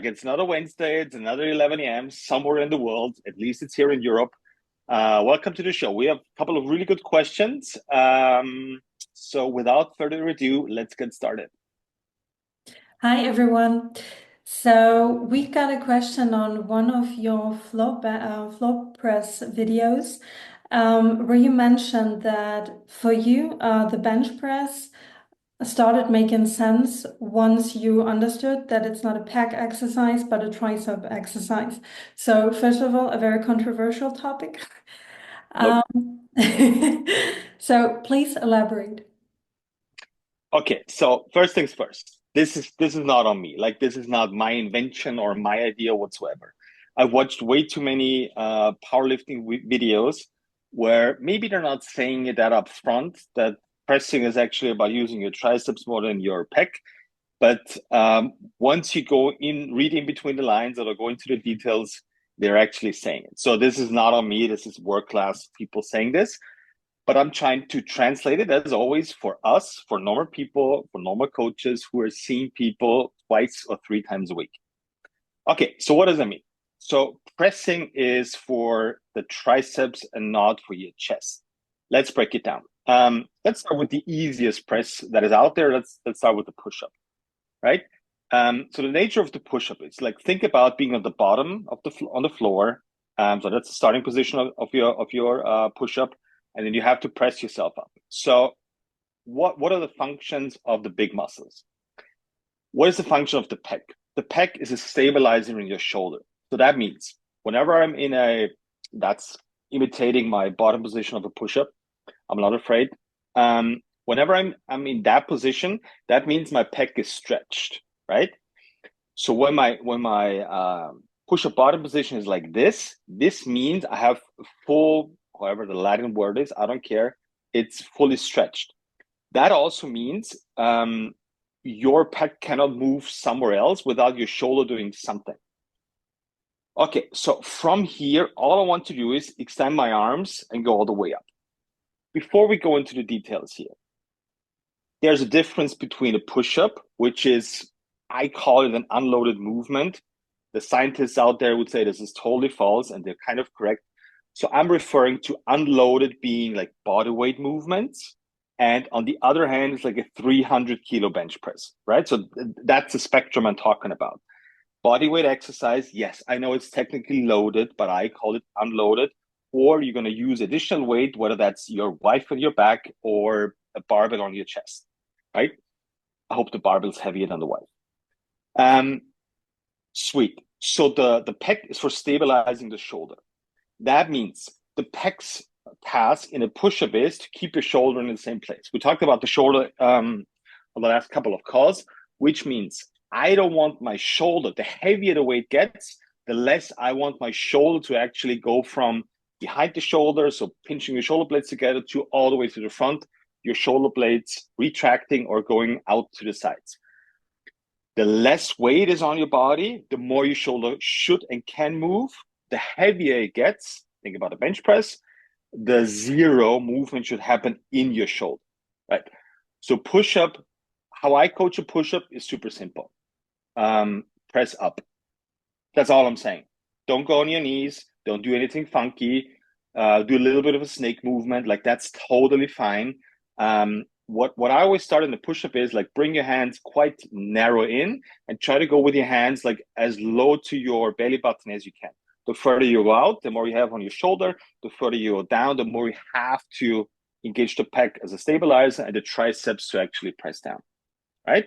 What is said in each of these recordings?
It's not a Wednesday, it's another 11 a.m. somewhere in the world. At least it's here in Europe. Welcome to the show. We have a couple of really good questions. So without further ado, let's get started. Hi, everyone. So we got a question on one of your floor press videos, where you mentioned that for you, the bench press started making sense once you understood that it's not a pec exercise, but a tricep exercise. So first of all, a very controversial topic. Nope. Um, so please elaborate. Okay, so first things first. This is not on me. Like this is not my invention or my idea whatsoever. I've watched way too many powerlifting videos where maybe they're not saying it that up front, that pressing is actually about using your triceps more than your pec. But once you go in, read in between the lines or go into the details, they're actually saying it. So this is not on me. This is world class people saying this. But I'm trying to translate it as always for us, for normal people, for normal coaches who are seeing people twice or three times a week. Okay, so what does that mean? So pressing is for the triceps and not for your chest. Let's break it down. Let's start with the easiest press that is out there. Let's start with the push-up, right? So the nature of the push-up is like think about being on the bottom of on the floor. So that's the starting position of your push-up, and then you have to press yourself up. So what are the functions of the big muscles? What is the function of the pec? The pec is a stabilizer in your shoulder. So that means whenever I'm that's imitating my bottom position of a push-up. I'm not afraid. Whenever I'm in that position, that means my pec is stretched, right? So when my push-up bottom position is like this means I have full, however the Latin word is, I don't care. It's fully stretched. That also means your pec cannot move somewhere else without your shoulder doing something. Okay, so from here, all I want to do is extend my arms and go all the way up. Before we go into the details here, there's a difference between a push-up, which is, I call it an unloaded movement. The scientists out there would say this is totally false, and they're kind of correct. So I'm referring to unloaded being like body weight movements. And on the other hand, it's like a 300 kilo bench press, right? So that's the spectrum I'm talking about. Body weight exercise, yes, I know it's technically loaded, but I call it unloaded. Or you're going to use additional weight, whether that's your wife on your back or a barbell on your chest, right? I hope the barbell's heavier than the wife. Um, Sweet. So the pec is for stabilizing the shoulder. That means the pec's task in a push-up is to keep your shoulder in the same place. We talked about the shoulder on the last couple of calls, which means I don't want my shoulder, the heavier the weight gets, the less I want my shoulder to actually go from behind the shoulder, so pinching your shoulder blades together, to all the way to the front, your shoulder blades retracting or going out to the sides. The less weight is on your body, the more your shoulder should and can move. The heavier it gets, think about a bench press, the zero movement should happen in your shoulder, right? So push up, how I coach a push up is super simple. Press up. That's all I'm saying. Don't go on your knees. Don't do anything funky. Do a little bit of a snake movement. Like that's totally fine. What I always start in the push-up is like bring your hands quite narrow in and try to go with your hands like as low to your belly button as you can. The further you go out, the more you have on your shoulder. The further you go down, the more you have to engage the pec as a stabilizer and the triceps to actually press down, right?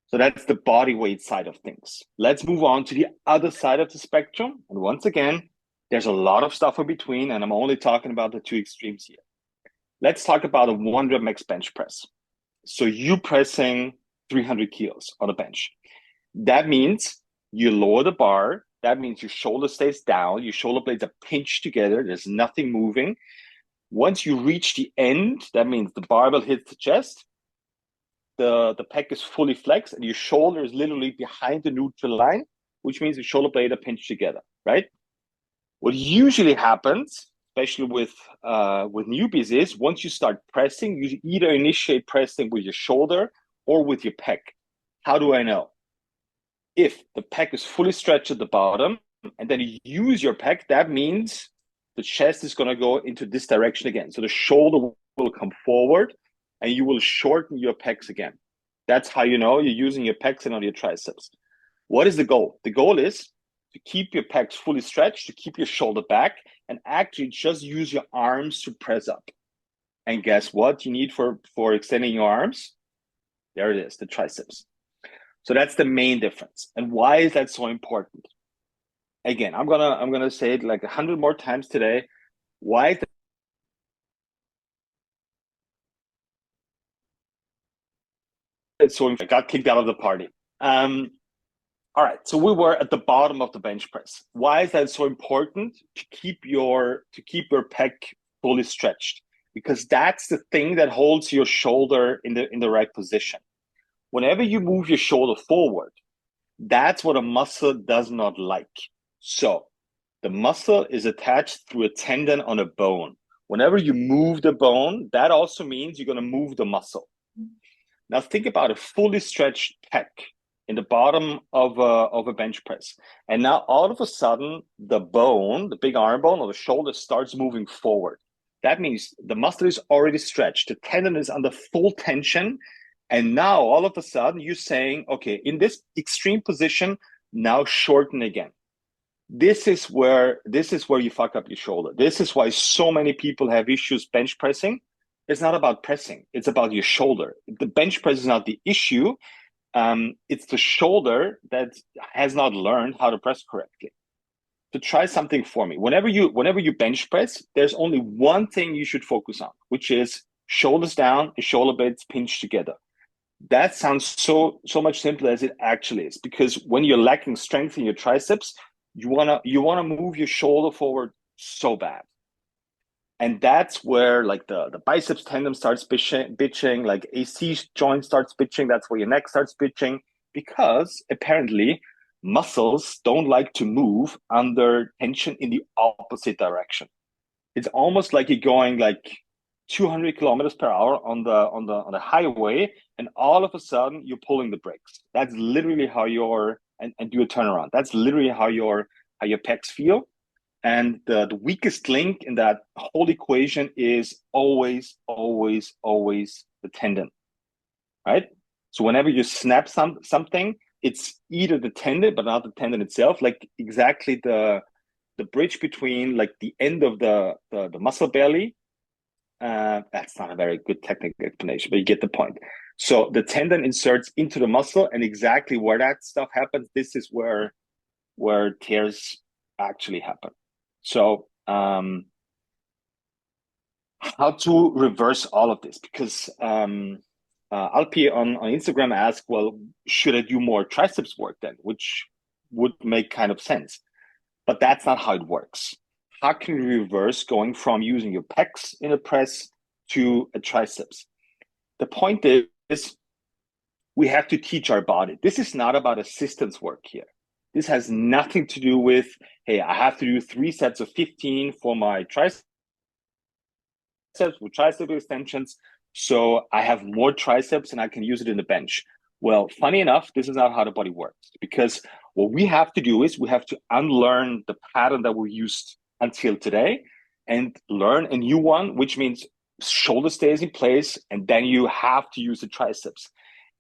So that's the body weight side of things. Let's move on to the other side of the spectrum. And once again, there's a lot of stuff in between, and I'm only talking about the two extremes here. Let's talk about a 1 rep max bench press. So you pressing 300 kilos on a bench. That means you lower the bar. That means your shoulder stays down. Your shoulder blades are pinched together. There's nothing moving. Once you reach the end, that means the barbell hits the chest. The pec is fully flexed and your shoulder is literally behind the neutral line, which means your shoulder blade are pinched together, right? What usually happens, especially with newbies, is once you start pressing, you either initiate pressing with your shoulder or with your pec. How do I know? If the pec is fully stretched at the bottom and then you use your pec, that means the chest is going to go into this direction again. So the shoulder will come forward and you will shorten your pecs again. That's how you know you're using your pecs and not your triceps. What is the goal? The goal is to keep your pecs fully stretched, to keep your shoulder back, and actually just use your arms to press up. And guess what you need for extending your arms? There it is, the triceps. So that's the main difference. And why is that so important? Again, I'm gonna say it like 100 more times today. Why is it so? I got kicked out of the party. All right, so we were at the bottom of the bench press. Why is that so important to keep your pec fully stretched? Because that's the thing that holds your shoulder in the right position. Whenever you move your shoulder forward, that's what a muscle does not like. So the muscle is attached through a tendon on a bone. Whenever you move the bone, that also means you're going to move the muscle. Now think about a fully stretched pec in the bottom of a bench press. And now all of a sudden, the bone, the big arm bone or the shoulder starts moving forward. That means the muscle is already stretched. The tendon is under full tension. And now all of a sudden you're saying, okay, in this extreme position, now shorten again. This is where you fuck up your shoulder. This is why so many people have issues bench pressing. It's not about pressing, it's about your shoulder. The bench press is not the issue. It's the shoulder that has not learned how to press correctly. To try something for me. Whenever you bench press, there's only one thing you should focus on, which is shoulders down and shoulder blades pinched together. That sounds so much simpler as it actually is, because when you're lacking strength in your triceps, you wanna move your shoulder forward so bad. And that's where like the biceps tendon starts bitching, like AC joint starts bitching. That's where your neck starts bitching, because apparently muscles don't like to move under tension in the opposite direction. It's almost like you're going like 200 kilometers per hour on the highway, and all of a sudden you're pulling the brakes. That's literally how and do a turnaround. That's literally how your pecs feel. And the weakest link in that whole equation is always, always, always the tendon, right? So whenever you snap something, it's either the tendon, but not the tendon itself, like exactly the bridge between like the end of the muscle belly. That's not a very good technical explanation, but you get the point. So the tendon inserts into the muscle, and exactly where that stuff happens, this is where tears actually happen. So how to reverse all of this? Because Alpi on Instagram asked, well, should I do more triceps work then? Which would make kind of sense. But that's not how it works. How can you reverse going from using your pecs in a press to a triceps? The point is we have to teach our body. This is not about assistance work here. This has nothing to do with, hey, I have to do 3 sets of 15 for my triceps with tricep extensions, so I have more triceps and I can use it in the bench. Well, funny enough, this is not how the body works, because what we have to do is we have to unlearn the pattern that we used until today and learn a new one, which means shoulder stays in place, and then you have to use the triceps.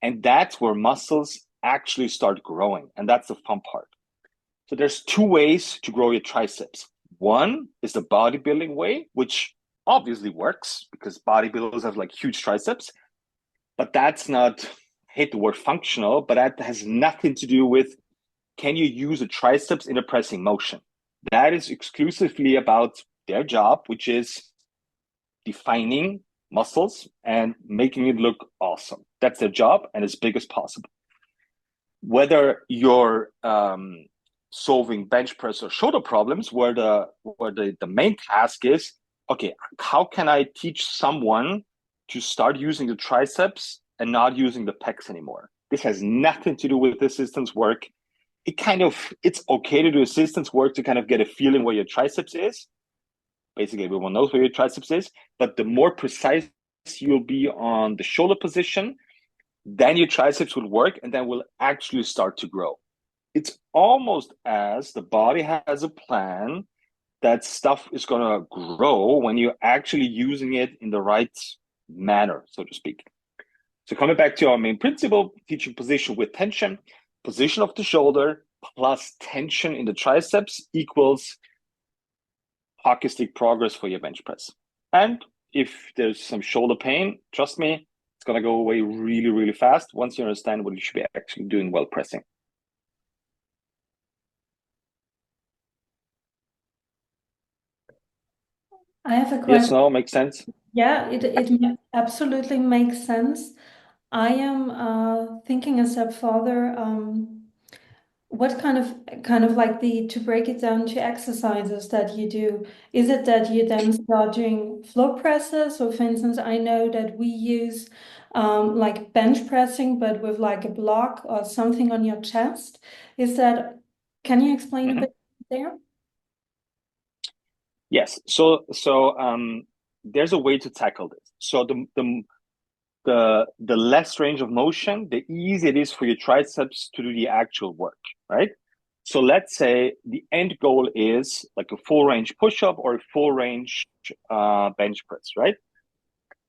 And that's where muscles actually start growing. And that's the fun part. So there's 2 ways to grow your triceps. One is the bodybuilding way, which obviously works because bodybuilders have like huge triceps, but that's not, I hate the word functional, but that has nothing to do with, can you use the triceps in a pressing motion? That is exclusively about their job, which is defining muscles and making it look awesome. That's their job, and as big as possible. Whether you're solving bench press or shoulder problems, where the main task is, okay, how can I teach someone to start using the triceps and not using the pecs anymore? This has nothing to do with assistance work. It's okay to do assistance work to kind of get a feeling where your triceps is. Basically, everyone knows where your triceps is, but the more precise you'll be on the shoulder position, then your triceps will work and then will actually start to grow. it's almost as the body has a plan that stuff is going to grow when you're actually using it in the right manner, so to speak. So coming back to our main principle, teaching position with tension, position of the shoulder plus tension in the triceps equals hockey stick progress for your bench press. And if there's some shoulder pain, trust me, it's going to go away really, really fast once you understand what you should be actually doing while pressing. I have a Yes, question. no, makes sense. Yeah, it absolutely makes sense. I am thinking a step further. What kind of like the to break it down to exercises that you do? Is it that you then start doing floor presses? So, for instance, I know that we use like bench pressing, but with like a block or something on your chest. Is that? Can you explain a Mm-hmm. bit there? Yes. So there's a way to tackle this. So the less range of motion, the easier it is for your triceps to do the actual work, right? So let's say the end goal is like a full range push up or a full range bench press, right?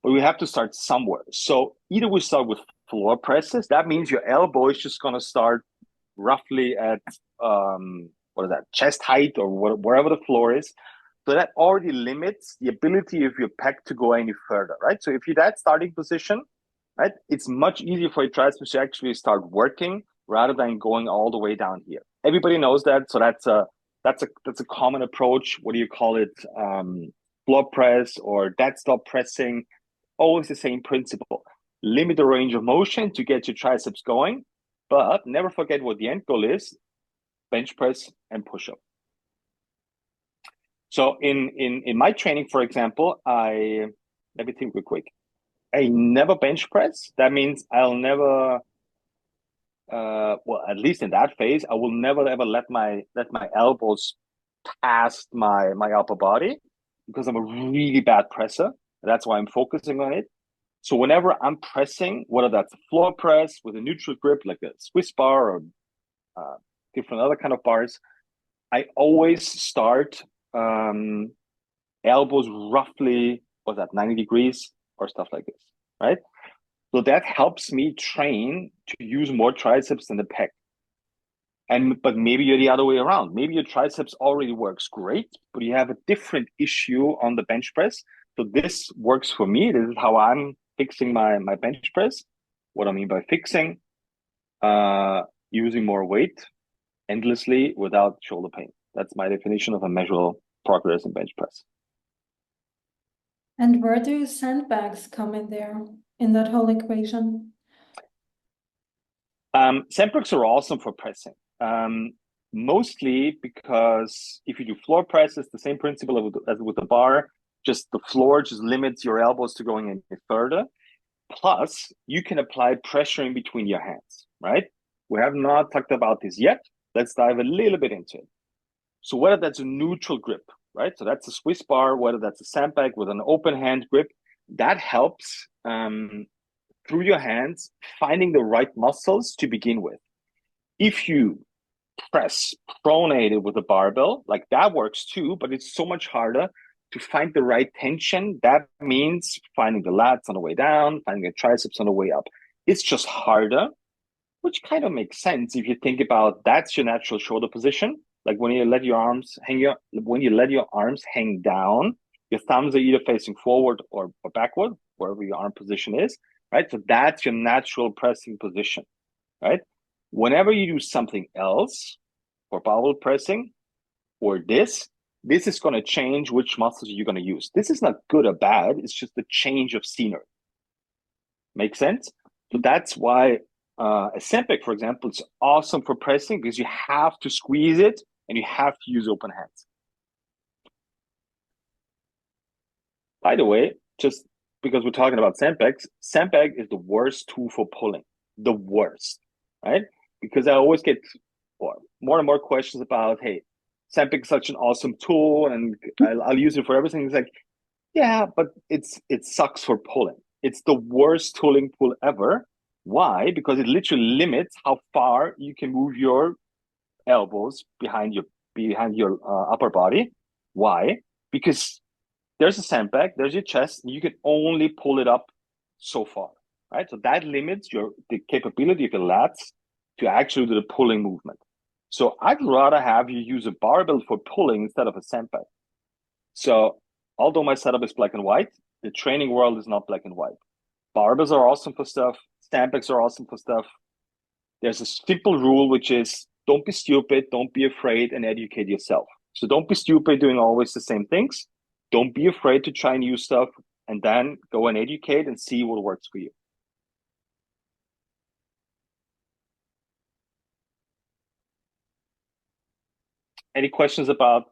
But we have to start somewhere. So either we start with floor presses. That means your elbow is just going to start roughly at what is that, chest height or wherever the floor is. So that already limits the ability of your pec to go any further, right? So if you're that starting position, right, it's much easier for your triceps to actually start working rather than going all the way down here. Everybody knows that, so that's a common approach. What do you call it? Floor press or dead stop pressing. Always the same principle. Limit the range of motion to get your triceps going, but never forget what the end goal is: bench press and push up. So in my training, for example, I let me think real quick. I never bench press. That means I'll never well, at least in that phase, I will never ever let my elbows past my upper body because I'm a really bad presser. That's why I'm focusing on it. So whenever I'm pressing, whether that's a floor press with a neutral grip like a Swiss bar or uh, different other kind of bars, I always start um, elbows roughly, what's that, 90 degrees or stuff like this, right? So that helps me train to use more triceps than the pec. And but maybe you're the other way around. Maybe your triceps already works great, but you have a different issue on the bench press. So this works for me. This is how I'm fixing my bench press. What I mean by fixing, uh, using more weight endlessly without shoulder pain. That's my definition of a measurable progress in bench press. And where do sandbags come in there in that whole equation? Sandbags are awesome for pressing. Mostly because if you do floor press, it's the same principle as with the bar. Just the floor just limits your elbows to going any further. Plus, you can apply pressure in between your hands, right? We have not talked about this yet. Let's dive a little bit into it. So whether that's a neutral grip, right? So that's a Swiss bar, whether that's a sandbag with an open hand grip, that helps through your hands finding the right muscles to begin with. If you press pronated with a barbell, like that works too, but it's so much harder to find the right tension. That means finding the lats on the way down, finding the triceps on the way up. It's just harder, which kind of makes sense if you think about that's your natural shoulder position. Like when you let your arms hang down, your thumbs are either facing forward or backward, wherever your arm position is, right? So that's your natural pressing position, right? Whenever you do something else, for barbell pressing or this is going to change which muscles you're going to use. This is not good or bad. It's just a change of scenery. Make sense? So that's why a sandbag, for example, is awesome for pressing because you have to squeeze it and you have to use open hands. By the way, just because we're talking about sandbags, sandbag is the worst tool for pulling. The worst, right? Because I always get more and more questions about, hey, sandbag is such an awesome tool and I'll use it for everything. It's like, yeah, but it sucks for pulling. It's the worst tooling tool ever. Why? Because it literally limits how far you can move your elbows behind your upper body. Why? Because there's a sandbag, there's your chest, and you can only pull it up so far, right? So that limits the capability of your lats to actually do the pulling movement. So I'd rather have you use a barbell for pulling instead of a sandbag. So although my setup is black and white, the training world is not black and white. Barbells are awesome for stuff. Sandbags are awesome for stuff. There's a simple rule, which is don't be stupid, don't be afraid, and educate yourself. So don't be stupid doing always the same things. Don't be afraid to try new stuff, and then go and educate and see what works for you. Any questions about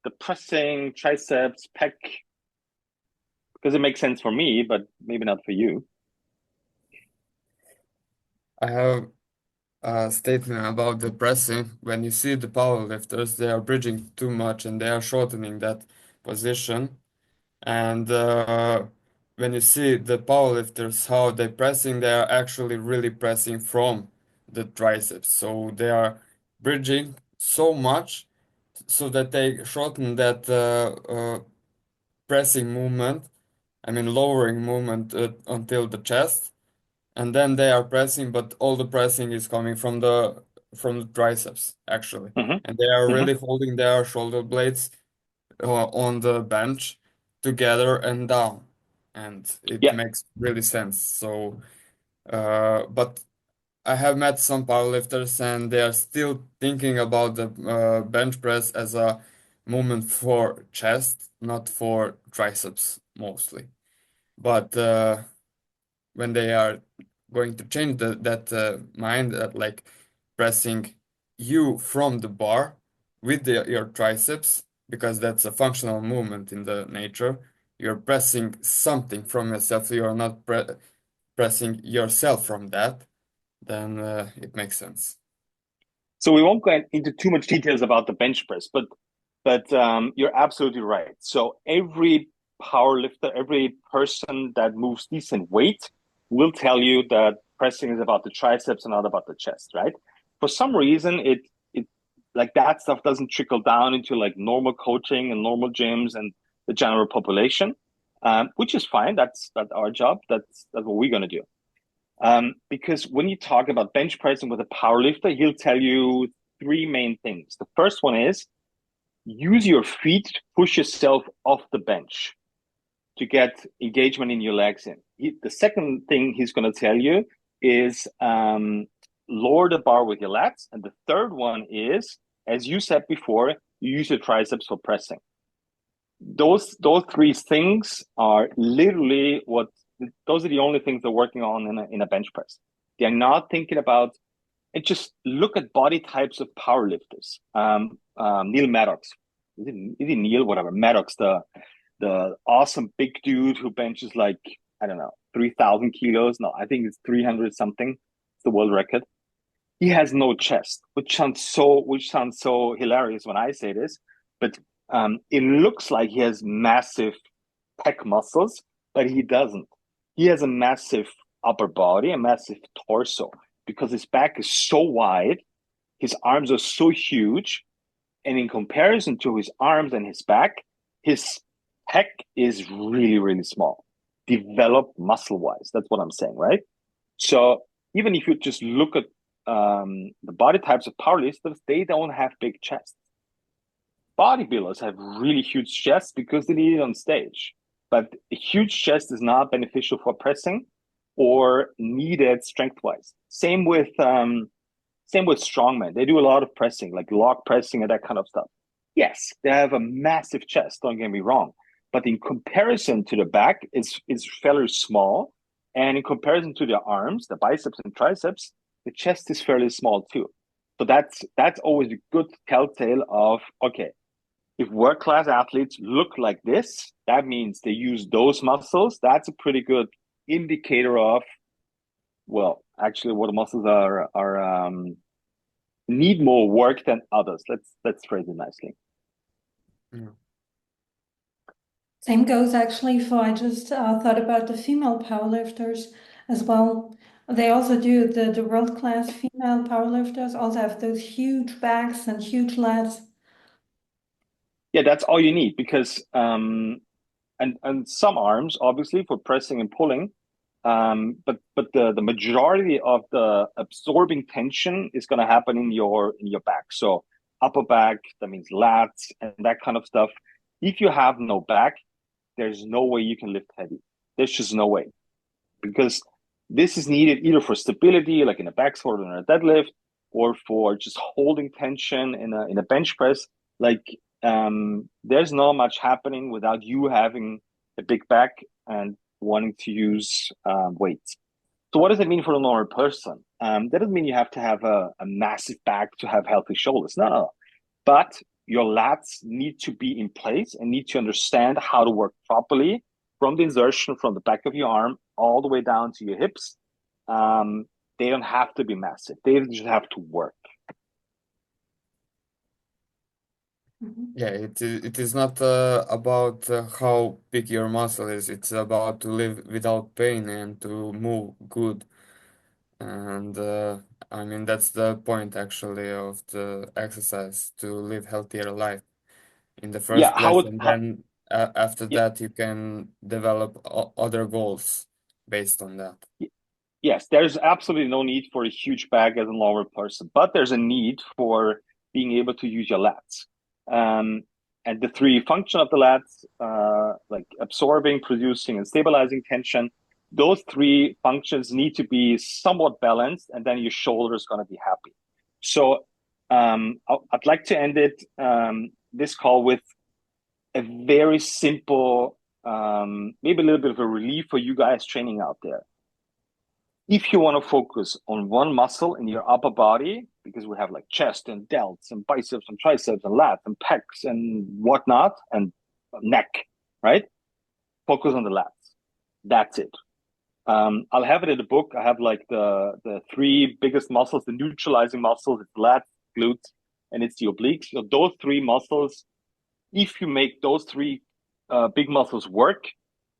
the pressing, triceps, pec? Because it makes sense for me, but maybe not for you. I have a statement about the pressing. When you see the powerlifters, they are bridging too much and they are shortening that position. And when you see the powerlifters, how they're pressing, they are actually really pressing from the triceps. So they are bridging so much so that they shorten that pressing movement, I mean lowering movement until the chest, and then they are pressing, but all the pressing is coming from the triceps actually, Mm-hmm. and they are Mm-hmm. really holding their shoulder blades on the bench together and down, and it Yeah. makes really sense. So, but I have met some powerlifters and they are still thinking about the bench press as a movement for chest, not for triceps mostly. But when they are going to change that mind, like pressing you from the bar with your triceps, because that's a functional movement in the nature. You're pressing something from yourself. You are not pressing yourself from that. Then it makes sense. So we won't go into too much details about the bench press, but you're absolutely right. So every power lifter, every person that moves decent weight will tell you that pressing is about the triceps and not about the chest, right? For some reason, it like that stuff doesn't trickle down into like normal coaching and normal gyms and the general population, which is fine. That's our job. That's what we're gonna do. Because when you talk about bench pressing with a power lifter, he'll tell you three main things. The first one is use your feet to push yourself off the bench to get engagement in your legs in. The second thing he's going to tell you is lower the bar with your lats. And the third one is, as you said before, you use your triceps for pressing. Those three things are literally what those are the only things they're working on in a bench press. They're not thinking about and just look at body types of power lifters. Neil Maddox, is it Neil? Whatever. Maddox, the awesome big dude who benches like I don't know 3,000 kilos. No, I think it's 300 something. It's the world record. He has no chest, which sounds so hilarious when I say this, but it looks like he has massive pec muscles, but he doesn't. He has a massive upper body, a massive torso, because his back is so wide, his arms are so huge, and in comparison to his arms and his back, his pec is really, really small, developed muscle wise. That's what I'm saying, right? So even if you just look at the body types of powerlifters, they don't have big chests. Bodybuilders have really huge chests because they need it on stage. But a huge chest is not beneficial for pressing or needed strength wise. Same with strongmen. They do a lot of pressing, like log pressing and that kind of stuff. Yes, they have a massive chest, don't get me wrong. But in comparison to the back, it's fairly small. And in comparison to the arms, the biceps and triceps, the chest is fairly small too. So that's always a good telltale of okay, if world class athletes look like this, that means they use those muscles. That's a pretty good indicator of, well, actually, what muscles are need more work than others. Let's phrase it nicely. Yeah. Same goes actually for, I just thought about the female powerlifters as well. They also do the world-class female powerlifters also have those huge backs and huge lats. Yeah, that's all you need because and some arms obviously for pressing and pulling, but the majority of the absorbing tension is going to happen in your back. So upper back, that means lats and that kind of stuff. If you have no back, there's no way you can lift heavy. There's just no way because this is needed either for stability, like in a back squat or in a deadlift, or for just holding tension in a bench press. Like there's not much happening without you having a big back and wanting to use weights. So what does it mean for a normal person? That doesn't mean you have to have a massive back to have healthy shoulders. No, no. But your lats need to be in place and need to understand how to work properly from the insertion from the back of your arm all the way down to your hips. Um, they don't have to be massive. They just have to work. Mhm. Yeah, it is not about how big your muscle is. It's about to live without pain and to move good. And I mean that's the point actually of the exercise to live healthier life in the Yeah, first place, and then after yeah, that you can develop other goals based on that. yes, there's absolutely no need for a huge bag as a normal person, but there's a need for being able to use your lats. Um, and the three function of the lats, like absorbing, producing, and stabilizing tension, those three functions need to be somewhat balanced, and then your shoulder is going to be happy. So I'd like to end it this call with a very simple, maybe a little bit of a relief for you guys training out there. If you want to focus on one muscle in your upper body, because we have like chest and delts and biceps and triceps and lats and pecs and whatnot and neck, right? Focus on the lats. That's it. I'll have it in the book. I have like the three biggest muscles, the neutralizing muscles, it's lats, glutes, and it's the obliques. So those three muscles, if you make those three big muscles work,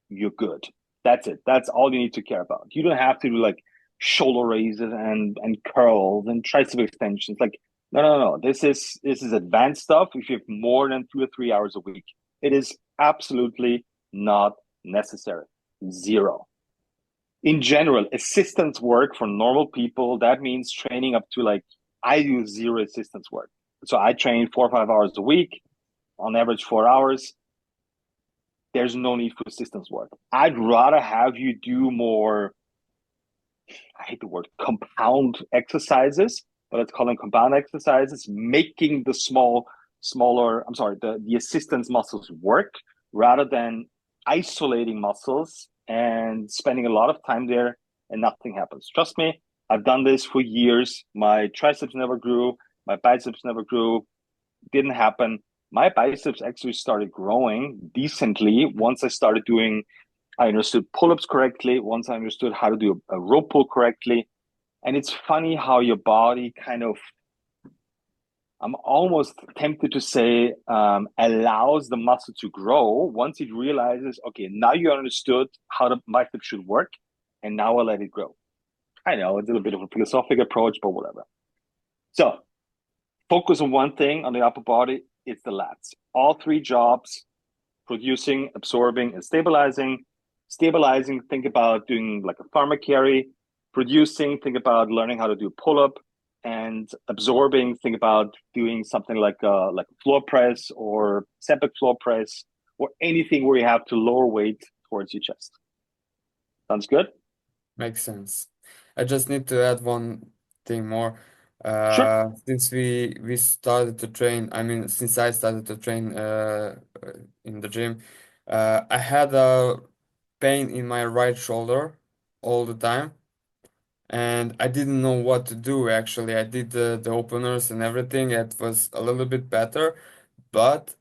you're good. That's it. That's all you need to care about. You don't have to do like shoulder raises and curls and tricep extensions. Like no, no, no. This is advanced stuff. If you have more than 2 or 3 hours a week, it is absolutely not necessary. Zero. In general, assistance work for normal people, that means training up to like I do zero assistance work. So I train 4 or 5 hours a week, on average 4 hours. There's no need for assistance work. I'd rather have you do more, I hate the word compound exercises, but let's call them compound exercises, making the the assistance muscles work rather than isolating muscles and spending a lot of time there and nothing happens. Trust me, I've done this for years. My triceps never grew, my biceps never grew, didn't happen. My biceps actually started growing decently once I understood pull-ups correctly, once I understood how to do a rope pull correctly. And it's funny how your body kind of, I'm almost tempted to say, allows the muscle to grow once it realizes, okay, now you understood how the bicep should work, and now I let it grow. I know it's a little bit of a philosophical approach, but whatever. So focus on one thing on the upper body, it's the lats. All three jobs, producing, absorbing, and stabilizing. Stabilizing, think about doing like a farmer carry. Producing, think about learning how to do pull up. And absorbing, think about doing something like a floor press or separate floor press or anything where you have to lower weight towards your chest. Sounds good? Makes sense. I just need to add one thing more. Sure. Since we started to train, I mean, since I started to train in the gym, I had a pain in my right shoulder all the time, and I didn't know what to do actually. I did the openers and everything. It was a little bit better, but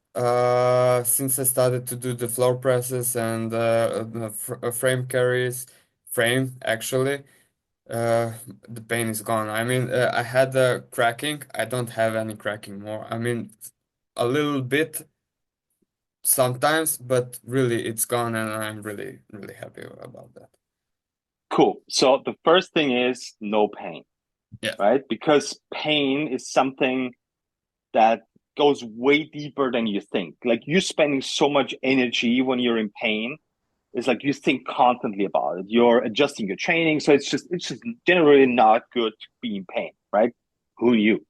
since I started to do the floor presses and the frame carries, frame actually, uh, the pain is gone. I mean, I had the cracking. I don't have any cracking more. I mean, a little bit sometimes, but really it's gone, and I'm really, really happy about that. Cool. So the first thing is no pain, Yeah, right? Because pain is something that goes way deeper than you think. Like you're spending so much energy when you're in pain. It's like you think constantly about it. You're adjusting your training. So it's just generally not good to be in pain, right? Who knew?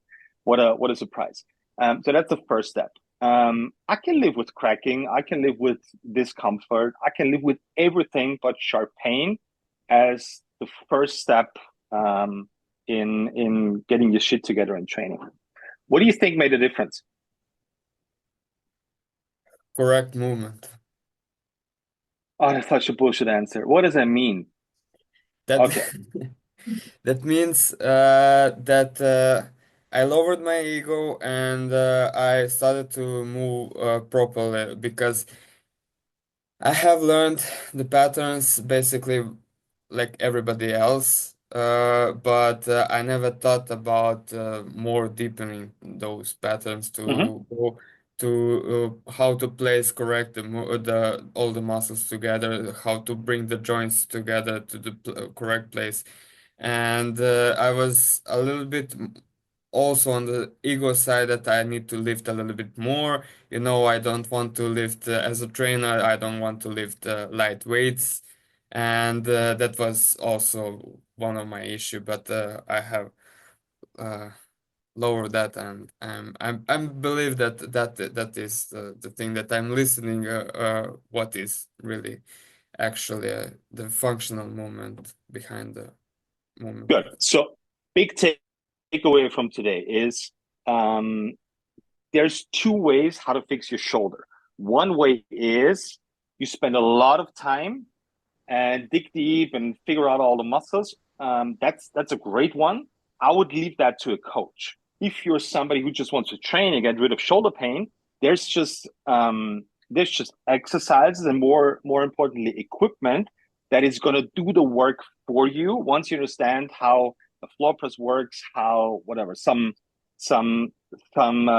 What a surprise. So that's the first step. I can live with cracking. I can live with discomfort. I can live with everything but sharp pain as the first step in getting your shit together in training. What do you think made a difference? correct movement. Oh, that's such a bullshit answer. What does that mean? That Okay. that means that I lowered my ego and I started to move properly because I have learned the patterns basically like everybody else, but I never thought about more deepening those patterns Hmm. to go to how to place correct the all the muscles together, how to bring the joints together to the correct place. And I was a little bit also on the ego side that I need to lift a little bit more. You know, I don't want to lift as a trainer, I don't want to lift light weights. And that was also one of my issue, but I have uh, lowered that, and I believe that that is the thing that I'm listening. What is really actually the functional movement behind the movement. Good. So, big takeaway from today is um, there's two ways how to fix your shoulder. One way is you spend a lot of time and dig deep and figure out all the muscles. That's a great one. I would leave that to a coach. If you're somebody who just wants to train and get rid of shoulder pain, there's just exercises and more importantly equipment that is going to do the work for you once you understand how the floor press works, how whatever some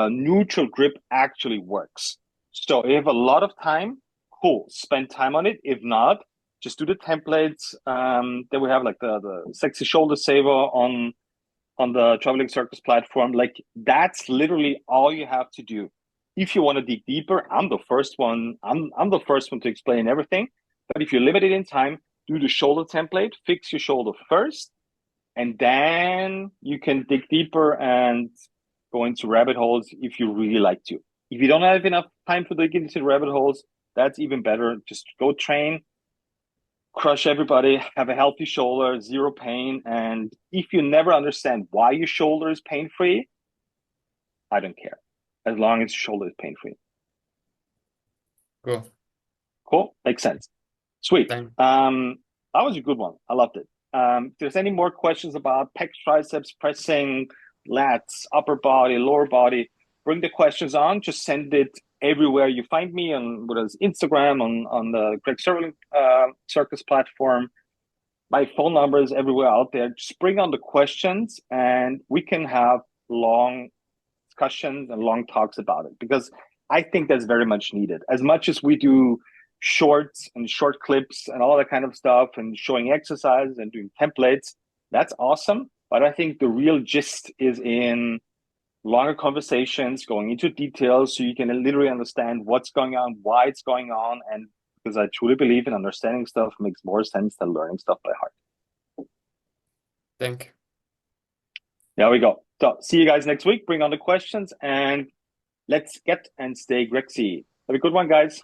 neutral grip actually works. So if you have a lot of time, cool, spend time on it. If not, just do the templates. Then we have like the sexy shoulder saver on the traveling circus platform. Like that's literally all you have to do. If you want to dig deeper, I'm the first one. I'm the first one to explain everything. But if you're limited in time, do the shoulder template, fix your shoulder first, and then you can dig deeper and go into rabbit holes if you really like to. If you don't have enough time to dig into the rabbit holes, that's even better. Just go train, crush everybody, have a healthy shoulder, zero pain. And if you never understand why your shoulder is pain free, I don't care. As long as your shoulder is pain free. Cool. Cool. Makes sense. Sweet. Thank. That was a good one. I loved it. If there's any more questions about pecs, triceps, pressing, lats, upper body, lower body, bring the questions on. Just send it everywhere you find me on whether it's Instagram, on the Greg Circling Circus platform. My phone number is everywhere out there. Just bring on the questions and we can have long discussions and long talks about it because I think that's very much needed. As much as we do shorts and short clips and all that kind of stuff and showing exercises and doing templates, that's awesome. But I think the real gist is in longer conversations, going into details so you can literally understand what's going on, why it's going on, and because I truly believe in understanding stuff makes more sense than learning stuff by heart. Thank you. There we go. So see you guys next week. Bring on the questions and let's get and stay Grexy. Have a good one, guys.